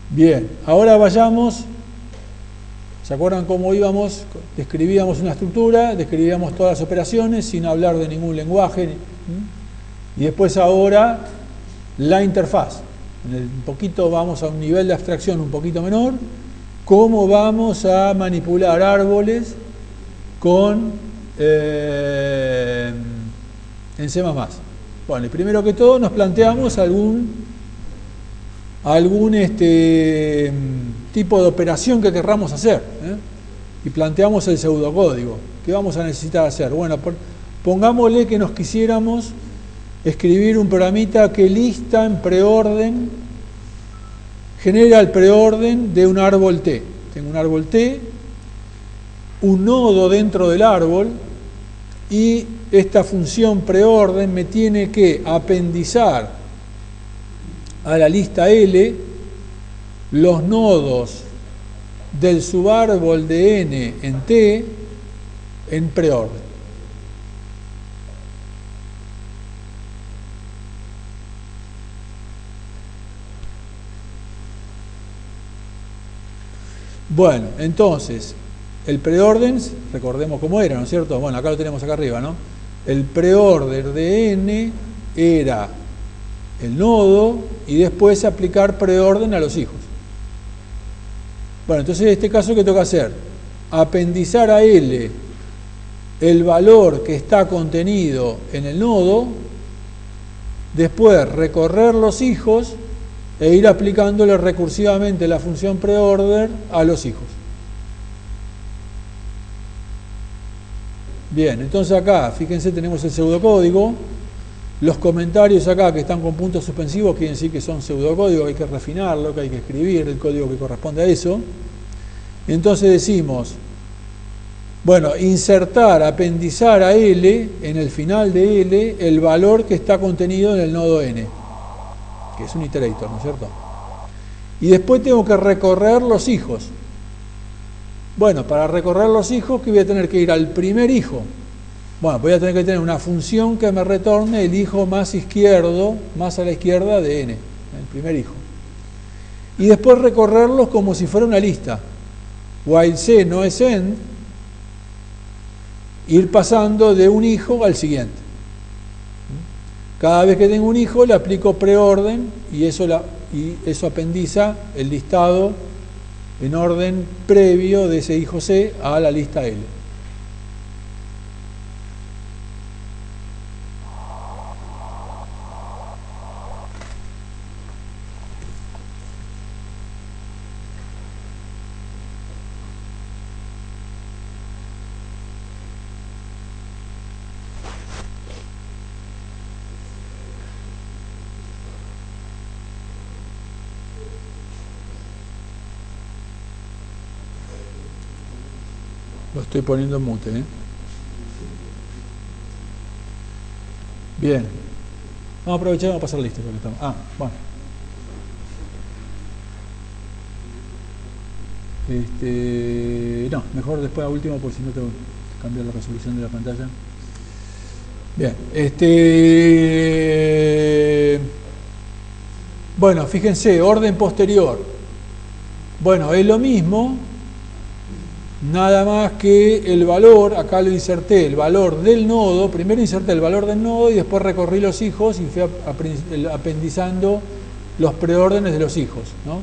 Bien, ahora vayamos. ¿Se acuerdan cómo íbamos? Describíamos una estructura, describíamos todas las operaciones sin hablar de ningún lenguaje. Y después ahora la interfaz. Un poquito vamos a un nivel de abstracción un poquito menor. ¿Cómo vamos a manipular árboles con en C++? Bueno, y primero que todo nos planteamos algún tipo de operación que querramos hacer, y planteamos el pseudocódigo. ¿Qué vamos a necesitar hacer? Bueno, pongámosle que nos quisiéramos escribir un programita que lista en preorden, genera el preorden de un árbol T. Tengo un árbol T, un nodo dentro del árbol, y esta función preorden me tiene que apendizar a la lista L los nodos del subárbol de n en T en preorden. Bueno, entonces, el preorden, recordemos cómo era, ¿no es cierto? Bueno, acá lo tenemos acá arriba, ¿no? El preorder de n era el nodo y después aplicar preorden a los hijos. Bueno, entonces en este caso, ¿qué tengo que hacer? Apendizar a L el valor que está contenido en el nodo, después recorrer los hijos e ir aplicándole recursivamente la función preorder a los hijos. Bien, entonces acá, fíjense, tenemos el pseudocódigo. Los comentarios acá que están con puntos suspensivos quieren decir que son pseudocódigo, que hay que refinarlo, que hay que escribir el código que corresponde a eso. Entonces decimos, bueno, insertar, apendizar a L, en el final de L, el valor que está contenido en el nodo N, que es un iterator, ¿no es cierto? Y después tengo que recorrer los hijos. Bueno, para recorrer los hijos, ¿qué voy a tener que ir al primer hijo? Bueno, voy a tener que tener una función que me retorne el hijo más izquierdo, más a la izquierda de n, el primer hijo. Y después recorrerlos como si fuera una lista. While c no es end, ir pasando de un hijo al siguiente. Cada vez que tengo un hijo le aplico preorden y eso apendiza el listado en orden previo de ese hijo C a la lista L. Lo estoy poniendo en mute, ¿eh? Bien. Vamos a aprovechar y vamos a pasar listo. Bueno. No, mejor después a último, porque si no tengo que cambiar la resolución de la pantalla. Bien. Bueno, fíjense, orden posterior. Bueno, es lo mismo. Nada más que el valor, acá lo inserté, el valor del nodo, primero inserté el valor del nodo y después recorrí los hijos y fui apendizando los preórdenes de los hijos, ¿no?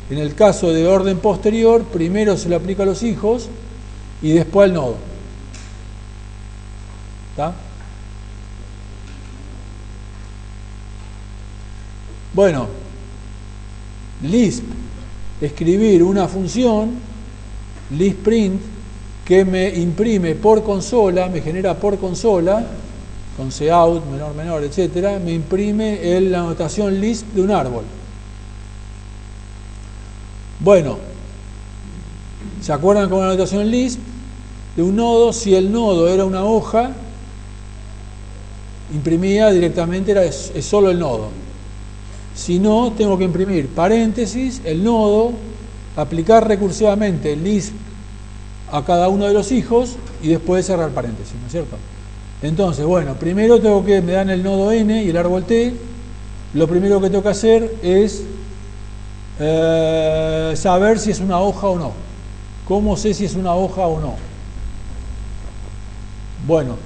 En el caso de orden posterior, primero se lo aplica a los hijos y después al nodo. ¿Está? Bueno, Lisp, escribir una función LispPrint que me imprime por consola, me genera por consola, con cout, menor, etcétera, me imprime la notación Lisp de un árbol. Bueno, ¿se acuerdan con la notación Lisp de un nodo? Si el nodo era una hoja, imprimía directamente, es solo el nodo. Si no, tengo que imprimir paréntesis, el nodo, aplicar recursivamente Lisp a cada uno de los hijos y después cerrar paréntesis, ¿no es cierto? Entonces, bueno, primero me dan el nodo n y el árbol t. Lo primero que tengo que hacer es saber si es una hoja o no. ¿Cómo sé si es una hoja o no? Bueno,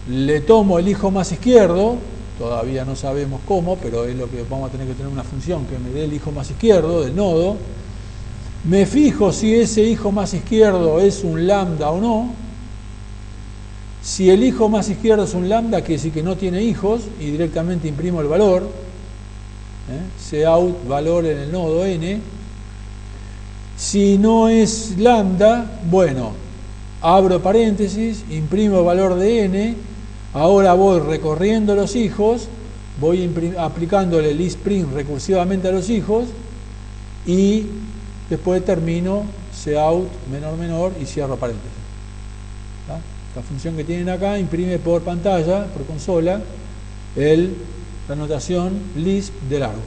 le tomo el hijo más izquierdo, todavía no sabemos cómo, pero es lo que vamos a tener que tener una función que me dé el hijo más izquierdo del nodo. Me fijo si ese hijo más izquierdo es un lambda o no. Si el hijo más izquierdo es un lambda, quiere decir que no tiene hijos y directamente imprimo el valor. Cout valor en el nodo n. Si no es lambda, bueno, abro paréntesis, imprimo el valor de n. Ahora voy recorriendo los hijos, voy aplicándole el isPrint recursivamente a los hijos y después termino cout menor y cierro paréntesis. ¿Tá? La función que tienen acá imprime por pantalla, por consola, la notación Lisp del árbol.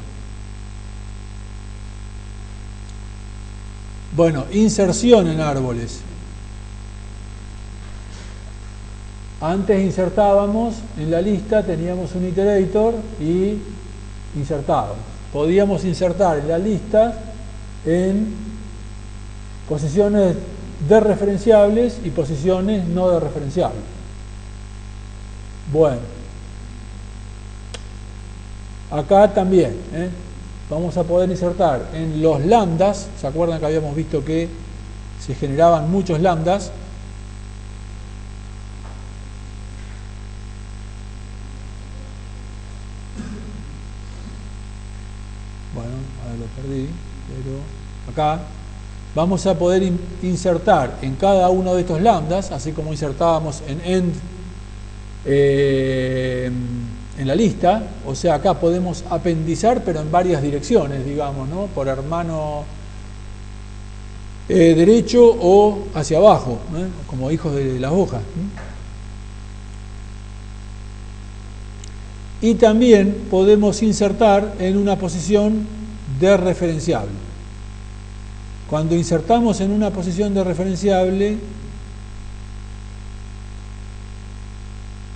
Bueno, inserción en árboles. Antes insertábamos en la lista, teníamos un iterator y insertábamos. Podíamos insertar en la lista en posiciones desreferenciables y posiciones no desreferenciables. Bueno, acá también vamos a poder insertar en los lambdas. ¿Se acuerdan que habíamos visto que se generaban muchos lambdas? Bueno, ahora lo perdí, pero acá vamos a poder insertar en cada uno de estos lambdas, así como insertábamos en end en la lista. O sea, acá podemos apendizar, pero en varias direcciones, digamos, ¿no? Por hermano derecho o hacia abajo, como hijos de las hojas. Y también podemos insertar en una posición desreferenciable. Cuando insertamos en una posición desreferenciable,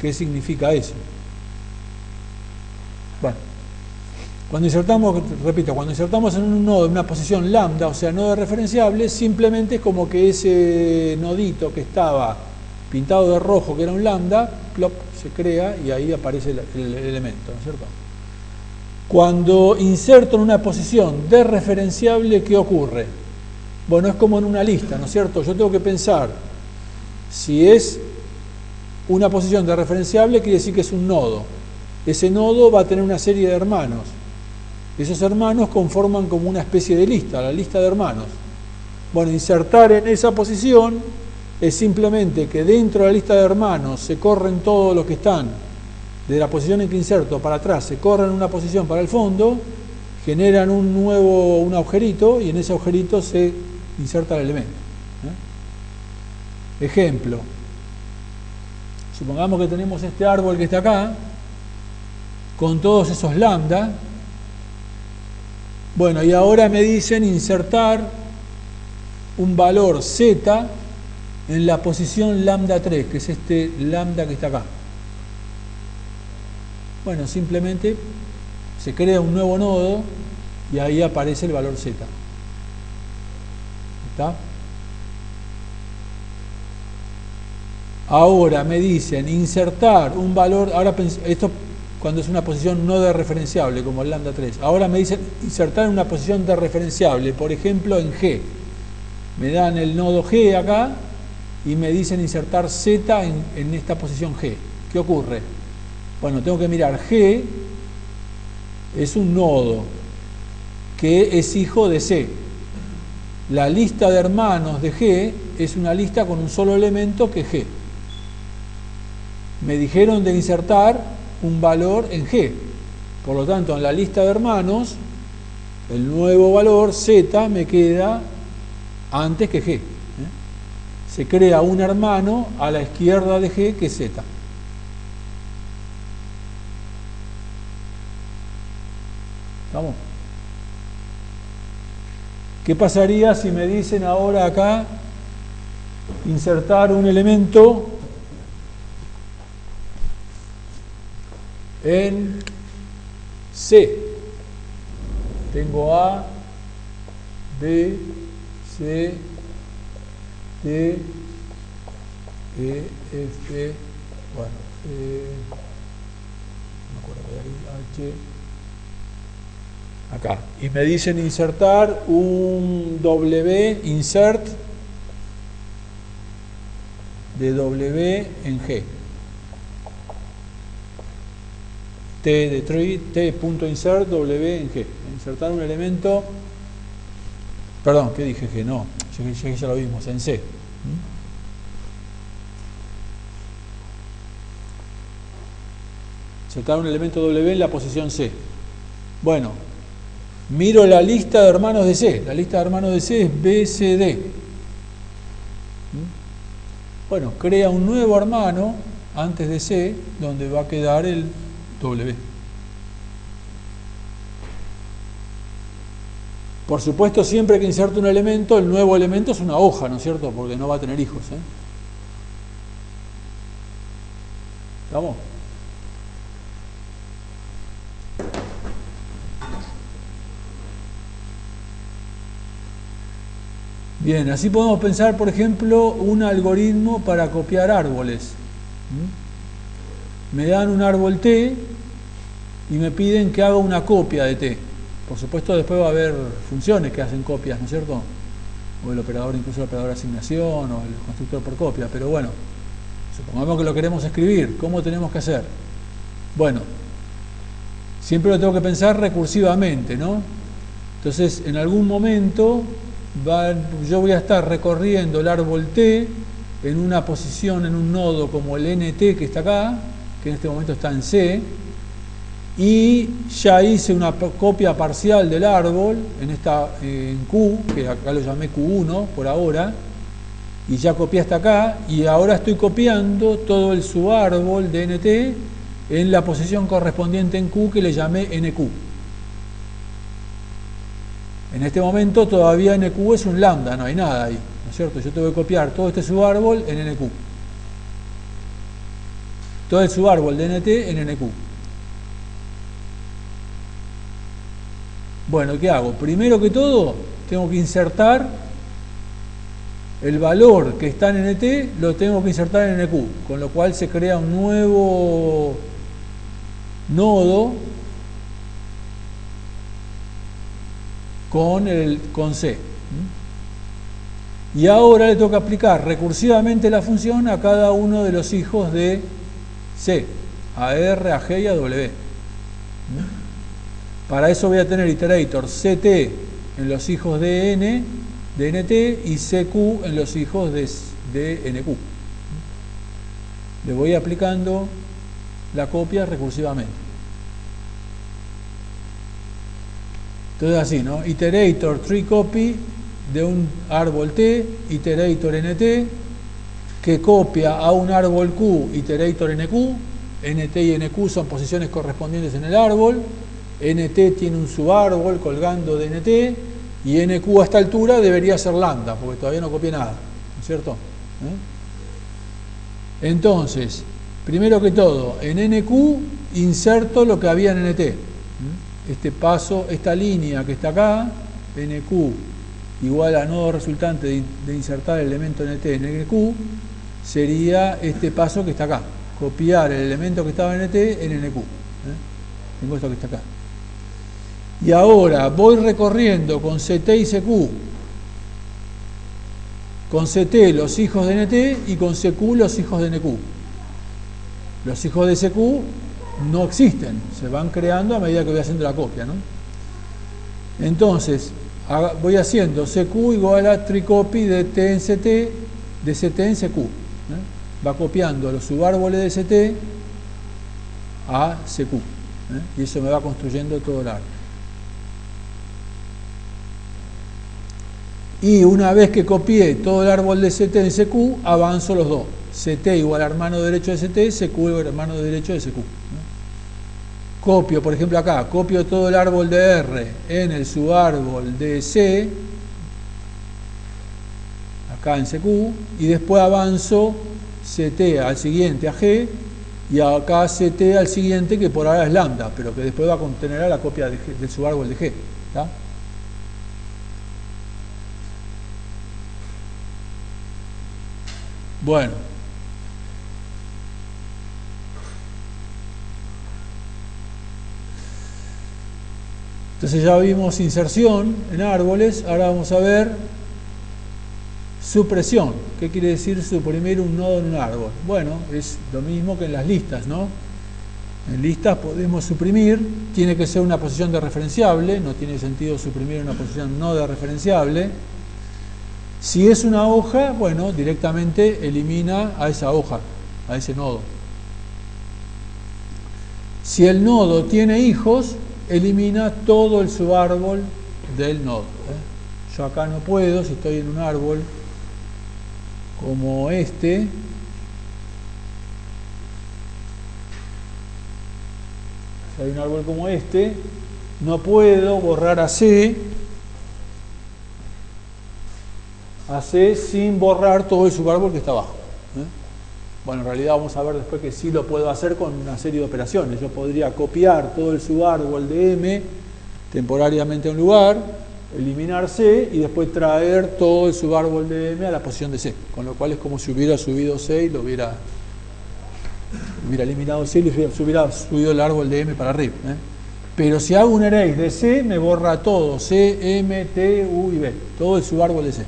¿qué significa eso? Bueno, cuando insertamos en un nodo en una posición lambda, o sea, no desreferenciable, simplemente es como que ese nodito que estaba pintado de rojo, que era un lambda, plop, se crea y ahí aparece el elemento, ¿no es cierto? Cuando inserto en una posición desreferenciable, ¿qué ocurre? Bueno, es como en una lista, ¿no es cierto? Yo tengo que pensar, si es una posición desreferenciable, quiere decir que es un nodo. Ese nodo va a tener una serie de hermanos. Esos hermanos conforman como una especie de lista, la lista de hermanos. Bueno, insertar en esa posición es simplemente que dentro de la lista de hermanos se corren todos los que están de la posición en que inserto para atrás, se corren una posición para el fondo, generan un agujerito y en ese agujerito se inserta el elemento. Ejemplo, supongamos que tenemos este árbol que está acá, con todos esos lambda. Bueno, y ahora me dicen insertar un valor z en la posición lambda 3, que es este lambda que está acá. Bueno, simplemente se crea un nuevo nodo y ahí aparece el valor z. ¿Está? Ahora me dicen insertar un valor, ahora esto cuando es una posición no desreferenciable como el lambda 3. Ahora me dicen insertar en una posición desreferenciable, por ejemplo en G. Me dan el nodo G acá y me dicen insertar Z en esta posición G. ¿Qué ocurre? Bueno, tengo que mirar, G es un nodo que es hijo de C. La lista de hermanos de G es una lista con un solo elemento que es G. Me dijeron de insertar un valor en G. Por lo tanto, en la lista de hermanos, el nuevo valor Z me queda antes que G. Se crea un hermano a la izquierda de G que es Z. ¿Estamos? ¿Qué pasaría si me dicen ahora acá insertar un elemento en C? Tengo A, B, C, D, E, F, bueno, no me acuerdo de ahí, H, acá. Y me dicen insertar un W, insert de W en G. T de tree, T.insert W en G. Insertar un elemento, perdón, ¿qué dije G? No, ya lo vimos, en C. Insertar un elemento W en la posición C. Bueno, miro la lista de hermanos de C. La lista de hermanos de C es B, C, D. Bueno, crea un nuevo hermano antes de C, donde va a quedar el W. Por supuesto, siempre que inserte un elemento, el nuevo elemento es una hoja, ¿no es cierto? Porque no va a tener hijos. ¿Estamos? Bien, así podemos pensar, por ejemplo, un algoritmo para copiar árboles. Me dan un árbol T y me piden que haga una copia de T. Por supuesto, después va a haber funciones que hacen copias, ¿no es cierto? O el operador, incluso el operador de asignación o el constructor por copia. Pero bueno, supongamos que lo queremos escribir. ¿Cómo tenemos que hacer? Bueno, siempre lo tengo que pensar recursivamente, ¿no? Entonces, en algún momento yo voy a estar recorriendo el árbol T en una posición, en un nodo como el NT que está acá, que en este momento está en C, y ya hice una copia parcial del árbol en Q, que acá lo llamé Q1 por ahora, y ya copié hasta acá, y ahora estoy copiando todo el subárbol de NT en la posición correspondiente en Q que le llamé NQ. En este momento todavía NQ es un lambda, no hay nada ahí, ¿no es cierto? Yo tengo que copiar todo este subárbol en NQ. Todo el subárbol de NT en NQ. Bueno, ¿qué hago? Primero que todo, tengo que insertar el valor que está en NT, lo tengo que insertar en NQ, con lo cual se crea un nuevo nodo con C. Y ahora le tengo que aplicar recursivamente la función a cada uno de los hijos de C, a R, a G y a W. Para eso voy a tener iterator CT en los hijos de N, de NT, y CQ en los hijos de NQ. Le voy aplicando la copia recursivamente. Entonces así, ¿no? Iterator tree copy de un árbol T, iterator NT, que copia a un árbol Q, iterator NQ. NT y NQ son posiciones correspondientes en el árbol. NT tiene un subárbol colgando de NT, y NQ a esta altura debería ser lambda, porque todavía no copié nada, ¿no es cierto? Entonces, primero que todo, en NQ inserto lo que había en NT. Este paso, esta línea que está acá, NQ igual a nodo resultante de insertar el elemento NT en NQ, sería este paso que está acá, copiar el elemento que estaba en NT en NQ. Tengo esto que está acá. Y ahora voy recorriendo con CT y CQ, con CT los hijos de NT y con CQ los hijos de NQ. Los hijos de CQ no existen, se van creando a medida que voy haciendo la copia, ¿no? Entonces, voy haciendo CQ igual a tricopy de T en CT, de CT en CQ. Va copiando los subárboles de CT a CQ. Y eso me va construyendo todo el árbol. Y una vez que copié todo el árbol de CT en CQ, avanzo los dos. CT igual a hermano derecho de CT, CQ igual a hermano derecho de CQ. Copio, por ejemplo acá, copio todo el árbol de R en el subárbol de C, acá en CQ, y después avanzo CT al siguiente, a G, y acá CT al siguiente, que por ahora es lambda, pero que después va a contener la copia del subárbol de G. ¿Está? Bueno. Entonces ya vimos inserción en árboles, ahora vamos a ver supresión. ¿Qué quiere decir suprimir un nodo en un árbol? Bueno, es lo mismo que en las listas, ¿no? En listas podemos suprimir, tiene que ser una posición de referenciable, no tiene sentido suprimir una posición no de referenciable. Si es una hoja, bueno, directamente elimina a esa hoja, a ese nodo. Si el nodo tiene hijos, elimina todo el subárbol del nodo. Yo acá no puedo, si estoy en un árbol como este, si hay un árbol como este, no puedo borrar a C sin borrar todo el subárbol que está abajo. Bueno, en realidad vamos a ver después que sí lo puedo hacer con una serie de operaciones. Yo podría copiar todo el subárbol de M temporariamente a un lugar, eliminar C y después traer todo el subárbol de M a la posición de C. Con lo cual es como si hubiera subido C y lo hubiera eliminado C y hubiera subido el árbol de M para arriba. Pero si hago un erase de C, me borra todo. C, M, T, U y B. Todo el subárbol de C.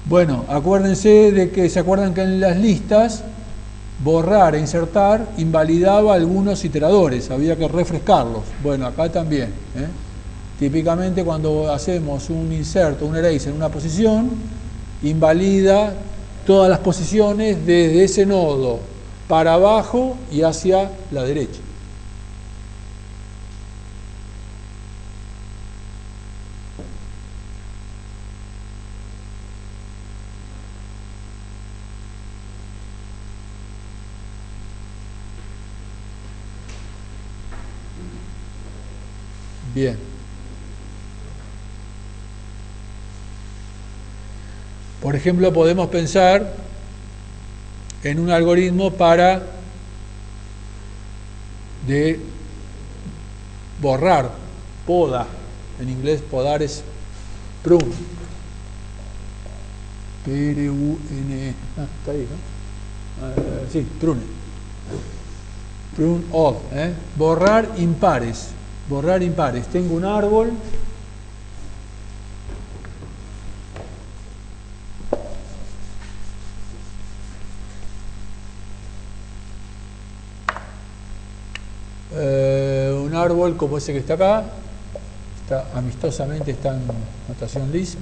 Bueno, acuérdense de que, ¿se acuerdan que en las listas borrar e insertar invalidaba algunos iteradores? Había que refrescarlos. Bueno, acá también. Típicamente cuando hacemos un inserto, un erase en una posición, invalida todas las posiciones desde ese nodo para abajo y hacia la derecha. Bien. Por ejemplo, podemos pensar en un algoritmo de borrar, poda. En inglés podar es prune. P-R-U-N-E. Está ahí, ¿no? Sí, prune. Prune odd. Borrar impares. Borrar impares. Tengo un árbol. Un árbol como ese que está acá. Amistosamente está en notación Lisp.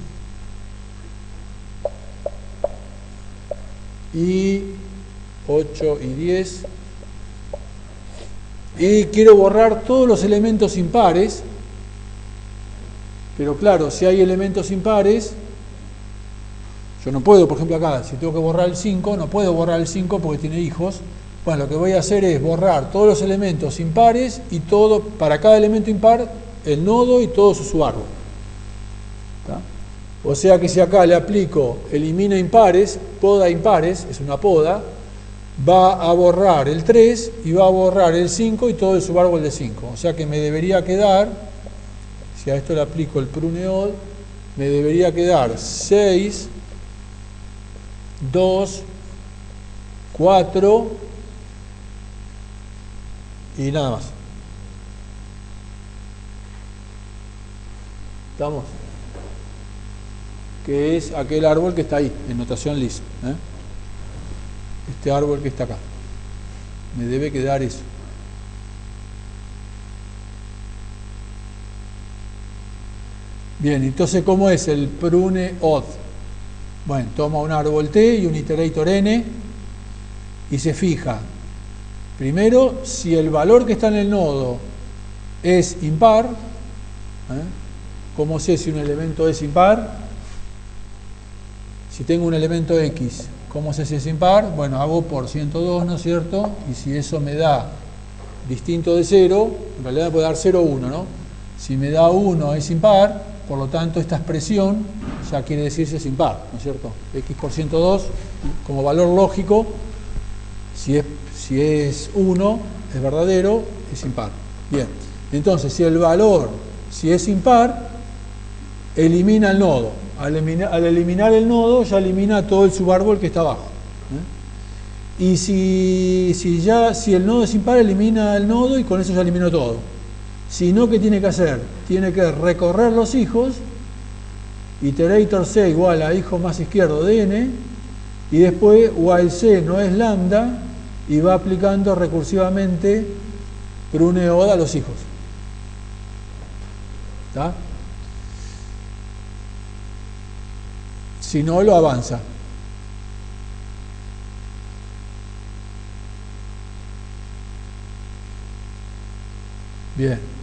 Y 8 y 10. Y quiero borrar todos los elementos impares, pero claro, si hay elementos impares, yo no puedo, por ejemplo acá, si tengo que borrar el 5, no puedo borrar el 5 porque tiene hijos. Bueno, lo que voy a hacer es borrar todos los elementos impares y todo, para cada elemento impar, el nodo y todo su subárbol. ¿Está? O sea que si acá le aplico elimina impares, poda impares, es una poda, va a borrar el 3 y va a borrar el 5 y todo el subárbol de 5. O sea que me debería quedar, si a esto le aplico el pruneodd, me debería quedar 6, 2, 4 y nada más. ¿Estamos? Que es aquel árbol que está ahí, en notación Lisp. Este árbol que está acá. Me debe quedar eso. Bien, entonces, ¿cómo es el pruneodd? Bueno, toma un árbol T y un iterator N y se fija. Primero, si el valor que está en el nodo es impar, ¿cómo sé si un elemento es impar? Si tengo un elemento X, ¿cómo sé si es impar? Bueno, hago por 102, ¿no es cierto? Y si eso me da distinto de 0, en realidad me puede dar 0 o 1, ¿no? Si me da 1 es impar, por lo tanto esta expresión ya quiere decir si es impar, ¿no es cierto? X por 102, como valor lógico, si es 1, es verdadero, es impar. Bien, entonces si el valor Si es impar, elimina el nodo. Al eliminar el nodo, ya elimina todo el subárbol que está abajo. Y si el nodo es impar, elimina el nodo y con eso ya eliminó todo. Si no, ¿qué tiene que hacer? Tiene que recorrer los hijos, iterator c igual a hijo más izquierdo de n, y después while c no es lambda, y va aplicando recursivamente prune oda a los hijos. ¿Está? Si no, lo avanza. Bien.